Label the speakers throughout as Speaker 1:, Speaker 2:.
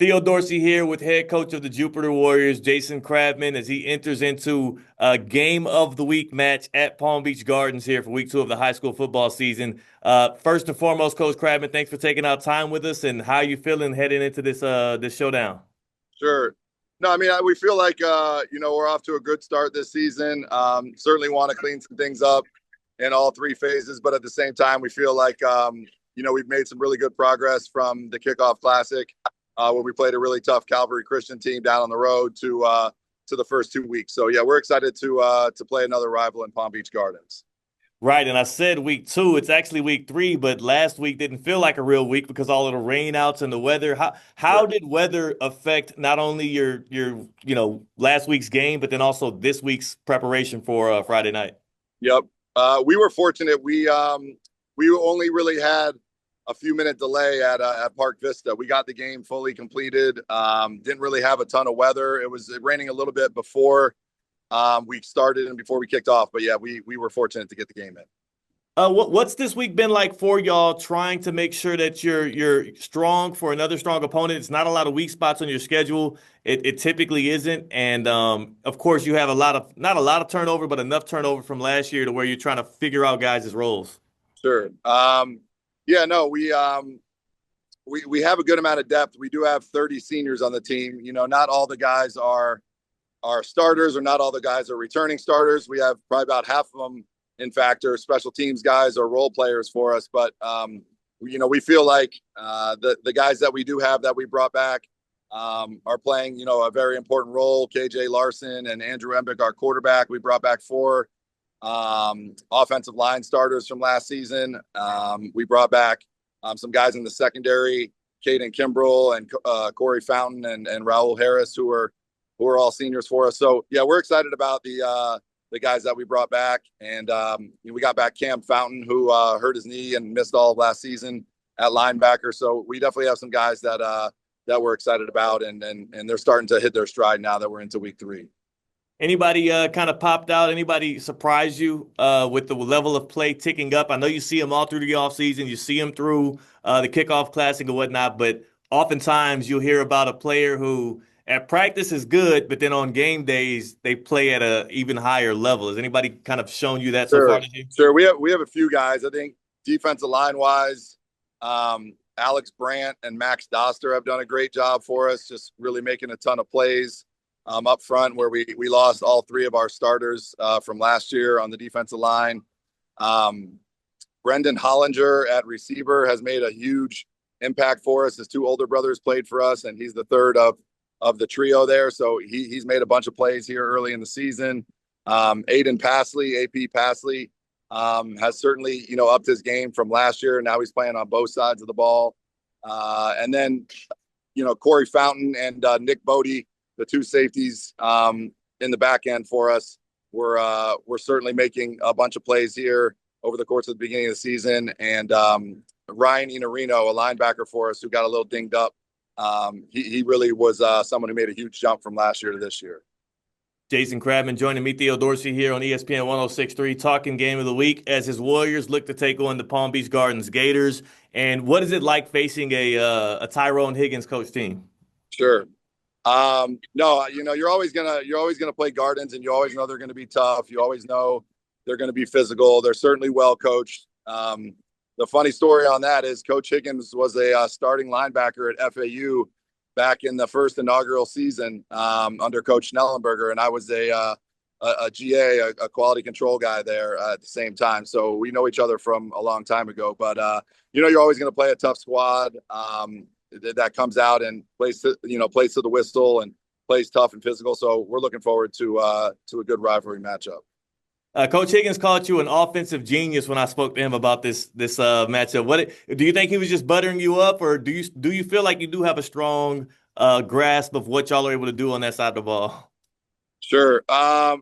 Speaker 1: Theo Dorsey here with head coach of the Jupiter Warriors, Jason Kradman, as he enters into a game of the week match at Palm Beach Gardens here for week 2 of the high school football season. First and foremost, Coach Kradman, thanks for taking out time with us, and how you feeling heading into this showdown?
Speaker 2: Sure. No, I mean, we feel like, we're off to a good start this season. Certainly want to clean some things up in all three phases, but at the same time, we feel like, we've made some really good progress from the Kickoff Classic, where we played a really tough Calvary Christian team down on the road to the first 2 weeks. So, yeah, we're excited to play another rival in Palm Beach Gardens.
Speaker 1: Right, and I said week 2, it's actually week 3, but last week didn't feel like a real week because all of the rainouts and the weather. How
Speaker 2: Sure.
Speaker 1: did weather affect not only your last week's game, but then also this week's preparation for Friday night?
Speaker 2: Yep. We were fortunate. We only really had a few minute delay at Park Vista. We got the game fully completed. Didn't really have a ton of weather. It was raining a little bit before we started and before we kicked off. But yeah, we were fortunate to get the game in.
Speaker 1: What's this week been like for y'all, trying to make sure that you're strong for another strong opponent? It's not a lot of weak spots on your schedule. It typically isn't, and of course you have not a lot of turnover, but enough turnover from last year to where you're trying to figure out guys' roles.
Speaker 2: Sure. Yeah, no, we have a good amount of depth. We do have 30 seniors on the team. Not all the guys are starters, or not all the guys are returning starters. We have probably about half of them, in fact, are special teams guys or role players for us. But we feel like the guys that we do have that we brought back are playing a very important role. KJ Larson and Andrew Embick, our quarterback. We brought back 4 offensive line starters from last season. We brought back some guys in the secondary, Caden Kimbrell and Corey Fountain and Raul Harris, who are all seniors for us. So yeah, we're excited about the guys that we brought back, and we got back Cam Fountain, who hurt his knee and missed all of last season at linebacker. So we definitely have some guys that we're excited about, and they're starting to hit their stride now that we're into week 3.
Speaker 1: Anybody kind of popped out? Anybody surprised you with the level of play ticking up? I know you see them all through the offseason. You see them through the kickoff classic and whatnot, but oftentimes you'll hear about a player who at practice is good, but then on game days they play at a even higher level. Has anybody kind of shown you that so far
Speaker 2: Sure,
Speaker 1: this year?
Speaker 2: sure. We have a few guys. I think defensive line wise, Alex Brandt and Max Doster have done a great job for us, just really making a ton of plays up front, where we lost all 3 of our starters from last year on the defensive line. Brendan Hollinger at receiver has made a huge impact for us. His 2 older brothers played for us, and he's the third of the trio there. So he's made a bunch of plays here early in the season. Aiden Passley, AP Passley, has certainly, upped his game from last year. Now he's playing on both sides of the ball. And then, Corey Fountain and Nick Bodie, the 2 safeties in the back end for us, we're certainly making a bunch of plays here over the course of the beginning of the season. And Ryan Iannarino, a linebacker for us, who got a little dinged up. He really was someone who made a huge jump from last year to this year.
Speaker 1: Jason Kradman joining me, Theo Dorsey, here on ESPN 106.3, talking game of the week as his Warriors look to take on the Palm Beach Gardens Gators. And what is it like facing a Tyrone Higgins coach team?
Speaker 2: Sure. No, you're always gonna play Gardens, and you always know they're going to be tough. You always know they're going to be physical. They're certainly well coached. The funny story on that is Coach Higgins was a starting linebacker at FAU back in the first inaugural season under Coach Schnellenberger, and I was a GA, a quality control guy there at the same time. So we know each other from a long time ago. But you're always going to play a tough squad that comes out and plays to the whistle and plays tough and physical. So we're looking forward to a good rivalry matchup.
Speaker 1: Coach Higgins called you an offensive genius when I spoke to him about this matchup. What do you think he was just buttering you up, or do you feel like you do have a strong grasp of what y'all are able to do on that side of the ball?
Speaker 2: Sure. I'm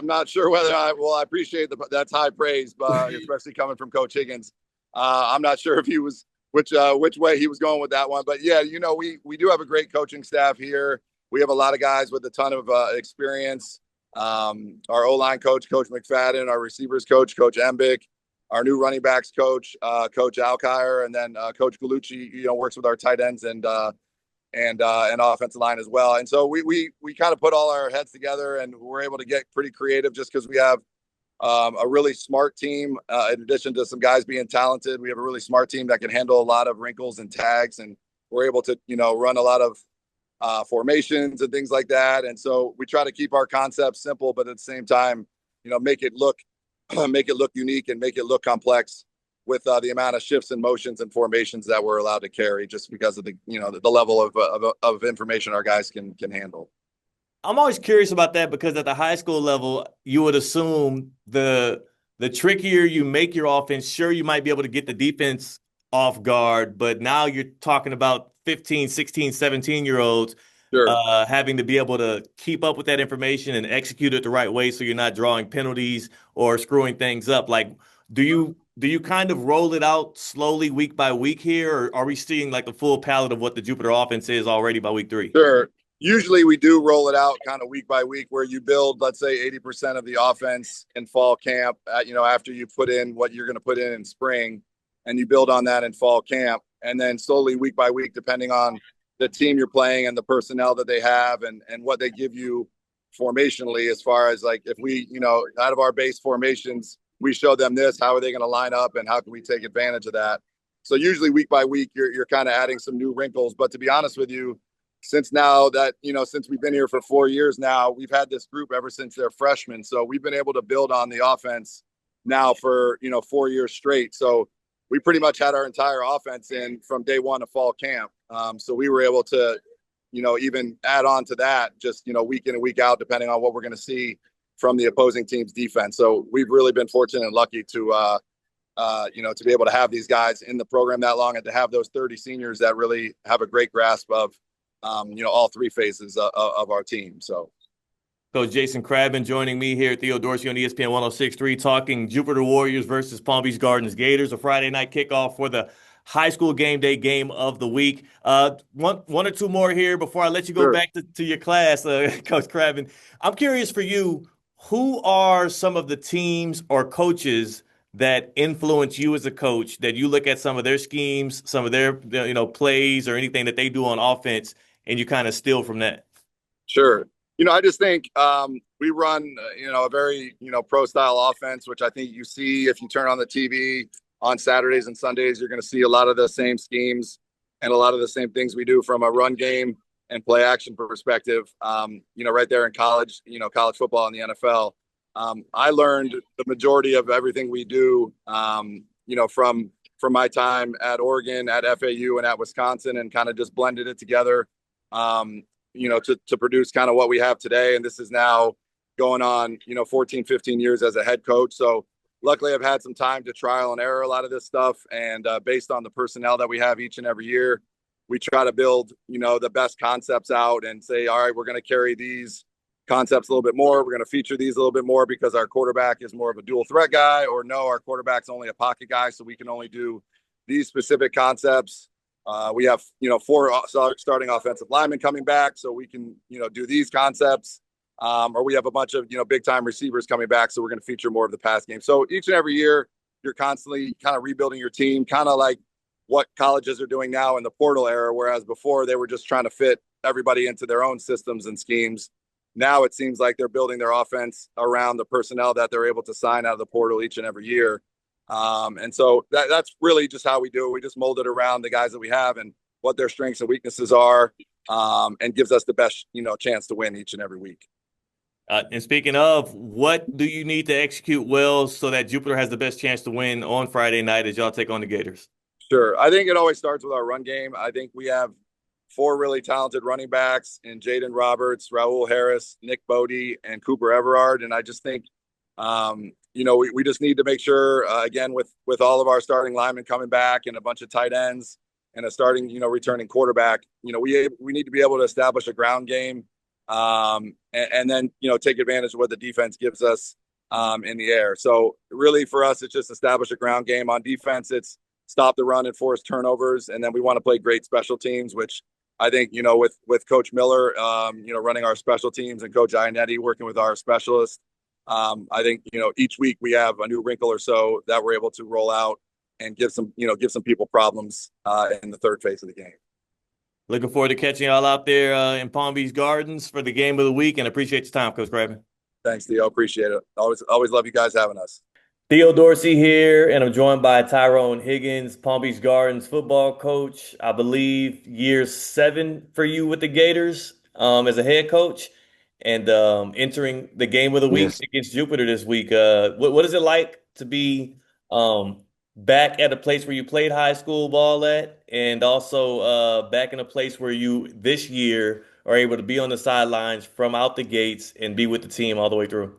Speaker 2: not sure whether I appreciate that's high praise, but especially coming from Coach Higgins. I'm not sure if he was which way he was going with that one, but yeah, we do have a great coaching staff here. We have a lot of guys with a ton of experience. Our O-line coach, Coach McFadden, our receivers coach, Coach Embick, our new running backs coach, Coach Alkire, and then Coach Galucci, works with our tight ends and and offensive line as well. And so we kind of put all our heads together, and we're able to get pretty creative just because we have a really smart team. In addition to some guys being talented, we have a really smart team that can handle a lot of wrinkles and tags, and we're able to run a lot of formations and things like that. And so we try to keep our concepts simple, but at the same time, make it look make it look unique and make it look complex with the amount of shifts and motions and formations that we're allowed to carry, just because of the level of information our guys can handle.
Speaker 1: I'm always curious about that because at the high school level, you would assume the trickier you make your offense, sure, you might be able to get the defense off guard, but now you're talking about 15, 16, 17-year-olds
Speaker 2: Sure.
Speaker 1: having to be able to keep up with that information and execute it the right way so you're not drawing penalties or screwing things up. Like, do you kind of roll it out slowly week by week here, or are we seeing like the full palette of what the Jupiter offense is already by week 3?
Speaker 2: Sure. Usually we do roll it out kind of week by week, where you build, let's say, 80% of the offense in fall camp, after you put in what you're going to put in spring, and you build on that in fall camp. And then slowly week by week, depending on the team you're playing and the personnel that they have and what they give you formationally, as far as like, if we, out of our base formations, we show them this, how are they going to line up and how can we take advantage of that? So usually week by week, you're kind of adding some new wrinkles. But to be honest with you, since we've been here for 4 years now, we've had this group ever since they're freshmen. So we've been able to build on the offense now for, 4 years straight. So we pretty much had our entire offense in from day one of fall camp. So we were able to, even add on to that, just, week in and week out, depending on what we're going to see from the opposing team's defense. So we've really been fortunate and lucky to, to be able to have these guys in the program that long and to have those 30 seniors that really have a great grasp of, all 3 phases of our team. So.
Speaker 1: Coach Jason Kradman joining me here at Theo Dorsey on ESPN 106.3, talking Jupiter Warriors versus Palm Beach Gardens Gators, a Friday night kickoff for the high school game day game of the week. One or two more here before I let you go
Speaker 2: Sure.
Speaker 1: back to your class, Coach Kradman. I'm curious for you, who are some of the teams or coaches that influence you as a coach, that you look at some of their schemes, some of their plays or anything that they do on offense, and you kind of steal from that?
Speaker 2: Sure. I just think we run, a very, pro style offense, which I think you see if you turn on the TV on Saturdays and Sundays. You're going to see a lot of the same schemes and a lot of the same things we do from a run game and play action perspective. Right there in college, college football and the NFL. I learned the majority of everything we do, from my time at Oregon, at FAU, and at Wisconsin, and kind of just blended it together. To produce kind of what we have today. And this is now going on, 14, 15 years as a head coach. So luckily I've had some time to trial and error a lot of this stuff. And based on the personnel that we have each and every year, we try to build, the best concepts out and say, all right, we're going to carry these concepts a little bit more. We're going to feature these a little bit more because our quarterback is more of a dual threat guy, or no, our quarterback's only a pocket guy. So we can only do these specific concepts. We have, 4 starting offensive linemen coming back, so we can, do these concepts. Or we have a bunch of, big time receivers coming back, so we're going to feature more of the pass game. So each and every year, you're constantly kind of rebuilding your team, kind of like what colleges are doing now in the portal era, whereas before they were just trying to fit everybody into their own systems and schemes. Now it seems like they're building their offense around the personnel that they're able to sign out of the portal each and every year. And so that's really just how we do it. We just mold it around the guys that we have and what their strengths and weaknesses are, and gives us the best, chance to win each and every week.
Speaker 1: And speaking of, what do you need to execute well so that Jupiter has the best chance to win on Friday night as y'all take on the Gators?
Speaker 2: Sure. I think it always starts with our run game. I think we have 4 really talented running backs in Jaden Roberts, Raul Harris, Nick Bodie, and Cooper Everard. And I just think, we just need to make sure, again, with all of our starting linemen coming back and a bunch of tight ends and a starting, returning quarterback, we need to be able to establish a ground game, and then, take advantage of what the defense gives us in the air. So really for us, it's just establish a ground game. On defense, it's stop the run and force turnovers. And then we want to play great special teams, which I think, with Coach Miller, running our special teams, and Coach Ionetti working with our specialists, I think, each week we have a new wrinkle or so that we're able to roll out and give some people problems in the third phase of the game.
Speaker 1: Looking forward to catching y'all out there in Palm Beach Gardens for the game of the week, and appreciate your time, Coach Kradman.
Speaker 2: Thanks, Theo. Appreciate it. Always love you guys having us.
Speaker 1: Theo Dorsey here, and I'm joined by Tyrone Higgins, Palm Beach Gardens football coach. I believe year 7 for you with the Gators as a head coach, and entering the game of the week
Speaker 3: Yes.
Speaker 1: against Jupiter this week. What is it like to be um, back at a place where you played high school ball at, and also back in a place where you this year are able to be on the sidelines from out the gates and be with the team all the way through?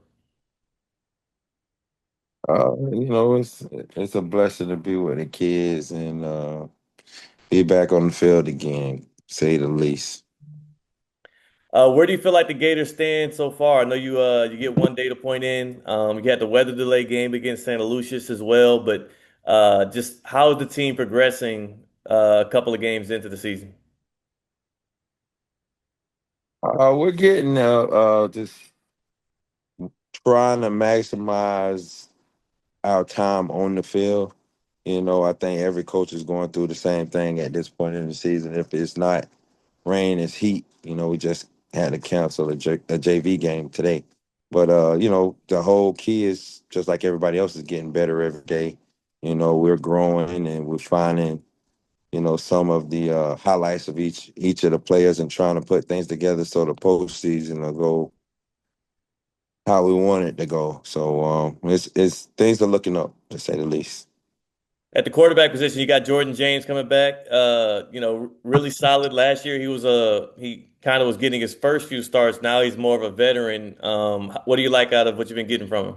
Speaker 3: It's a blessing to be with the kids and be back on the field again, say the least.
Speaker 1: Where do you feel like the Gators stand so far? I know you get one data point in. You had the weather delay game against Santa Lucia's as well, but just how is the team progressing a couple of games into the season?
Speaker 3: We're getting just trying to maximize our time on the field. I think every coach is going through the same thing at this point in the season. If it's not rain, it's heat. We just had to cancel a JV game today. But the whole key is just like everybody else is getting better every day. We're growing and we're finding, some of the highlights of each of the players and trying to put things together so the postseason will go how we want it to go. So it's things are looking up, to say the least.
Speaker 1: At the quarterback position, you got Jordan James coming back. Really solid last year. He kind of was getting his first few starts. Now he's more of a veteran. What do you like out of what you've been getting from him?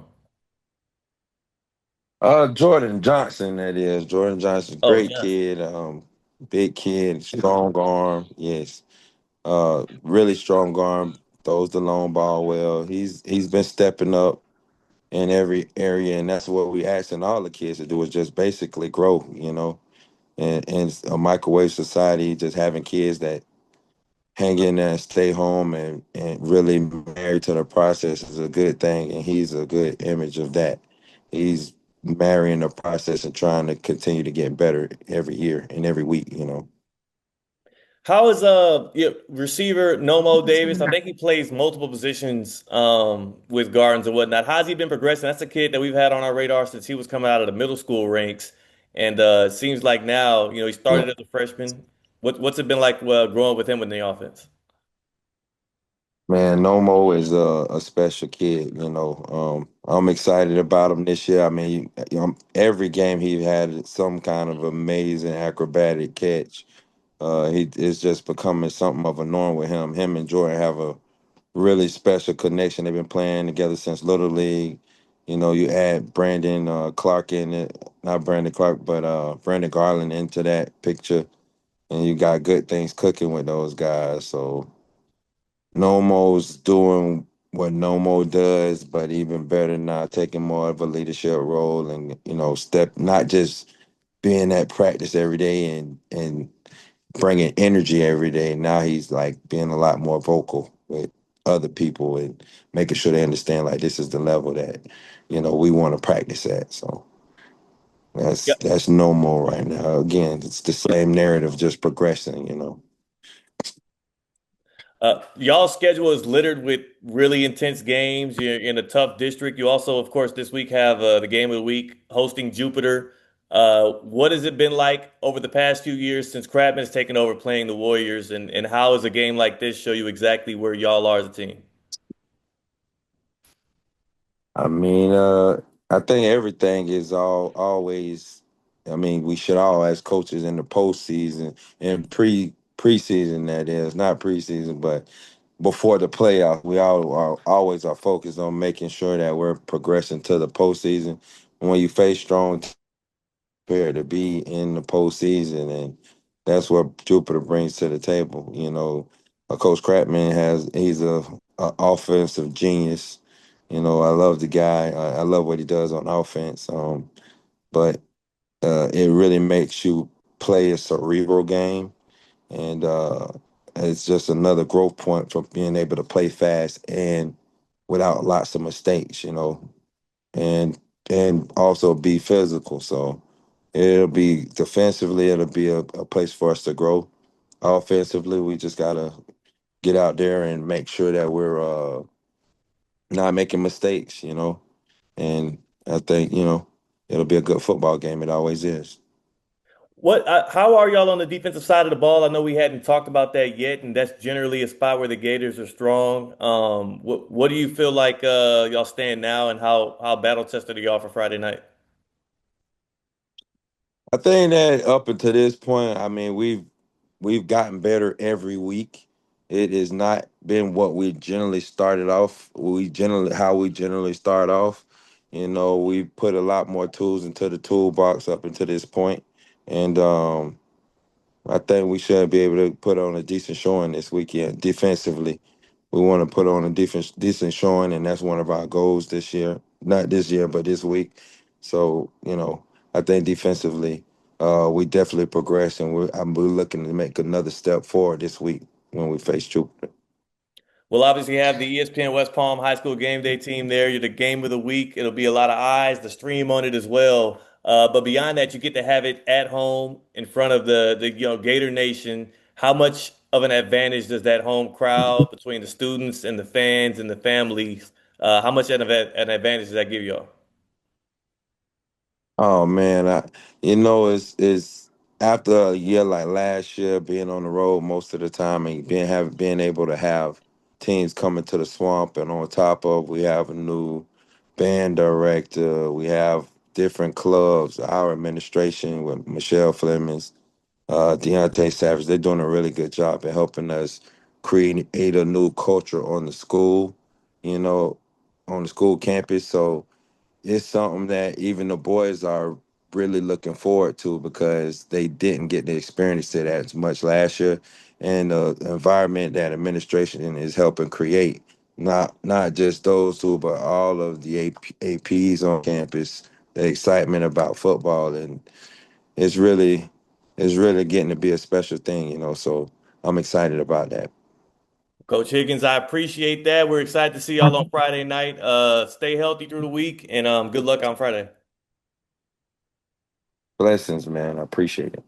Speaker 3: Jordan Johnson, that is. Jordan Johnson,
Speaker 1: Oh,
Speaker 3: great
Speaker 1: Johnson.
Speaker 3: kid, big kid, strong arm. Yes. Really strong arm, throws the long ball well. He's been stepping up in every area, and that's what we asking all the kids to do is just basically grow, And a microwave society, just having kids that hang in there and stay home and really married to the process is a good thing, and he's a good image of that. He's marrying the process and trying to continue to get better every year and every week.
Speaker 1: How is receiver Nomo Davis? I think he plays multiple positions with Gardens and whatnot. How's he been progressing? That's a kid that we've had on our radar since he was coming out of the middle school ranks, and it seems like now he
Speaker 3: Yeah.
Speaker 1: started as a freshman. What's it been like growing with him in the offense?
Speaker 3: Man, Nomo is a special kid. I'm excited about him this year. I mean, every game he had some kind of amazing acrobatic catch. He is just becoming something of a norm with him. Him and Jordan have a really special connection. They've been playing together since Little League. You add Brandon Clark in it, not Brandon Clark, but Brandon Garland into that picture, and you got good things cooking with those guys. So Nomo's doing what Nomo does, but even better now, taking more of a leadership role and step not just being at practice every day and bringing energy every day. Now he's like being a lot more vocal with other people and making sure they understand like this is the level that we want to practice at. So that's no more right now. Again, it's the same narrative, just progressing.
Speaker 1: Y'all's schedule is littered with really intense games. You're in a tough district. You also, of course, this week have the game of the week hosting Jupiter. What has it been like over the past few years since Kradman has taken over playing the Warriors, and how does a game like this show you exactly where y'all are as a team?
Speaker 3: I mean, I think everything is always. I mean, we should all, as coaches in the postseason and preseason, that is not preseason, but before the playoff, we all are always are focused on making sure that we're progressing to the postseason. When you face strong prepared to be in the postseason, and that's what Jupiter brings to the table. Coach Kratman he's a offensive genius. I love the guy. I love what he does on offense. But it really makes you play a cerebral game, and it's just another growth point for being able to play fast and without lots of mistakes. And also be physical. So it'll be defensively, it'll be a place for us to grow. Offensively, we just gotta get out there and make sure that we're not making mistakes, And I think, it'll be a good football game. It always is.
Speaker 1: How are y'all on the defensive side of the ball? I know we hadn't talked about that yet, and that's generally a spot where the Gators are strong. What do you feel like y'all stand now, and how battle tested are y'all for Friday night?
Speaker 3: I think that up until this point, I mean, we've gotten better every week. It has not been what we generally started off. We generally start off. We put a lot more tools into the toolbox up until this point, and I think we should be able to put on a decent showing this weekend defensively. We want to put on a decent showing, and that's one of our goals this year. Not this year, but this week. So, I think defensively, we definitely progress, and we're looking to make another step forward this week when we face Jupiter.
Speaker 1: We'll obviously have the ESPN West Palm High School Game Day team there. You're the game of the week. It'll be a lot of eyes, the stream on it as well. But beyond that, you get to have it at home in front of the Gator Nation. How much of an advantage does that home crowd between the students and the fans and the families? How much an advantage does that give y'all?
Speaker 3: Oh man, it's after a year like last year, being on the road most of the time and being able to have teams coming to the swamp, and on top of we have a new band director, we have different clubs, our administration with Michelle Flemings, Deontay Savage, they're doing a really good job at helping us create a new culture you know, on the school campus. So it's something that even the boys are really looking forward to because they didn't get to experience it as much last year. And the environment that administration is helping create, not just those two, but all of the APs on campus, the excitement about football, and it's really it's really getting to be a special thing. So I'm excited about that.
Speaker 1: Coach Higgins, I appreciate that. We're excited to see y'all on Friday night. Stay healthy through the week, and good luck on Friday.
Speaker 3: Blessings, man. I appreciate it.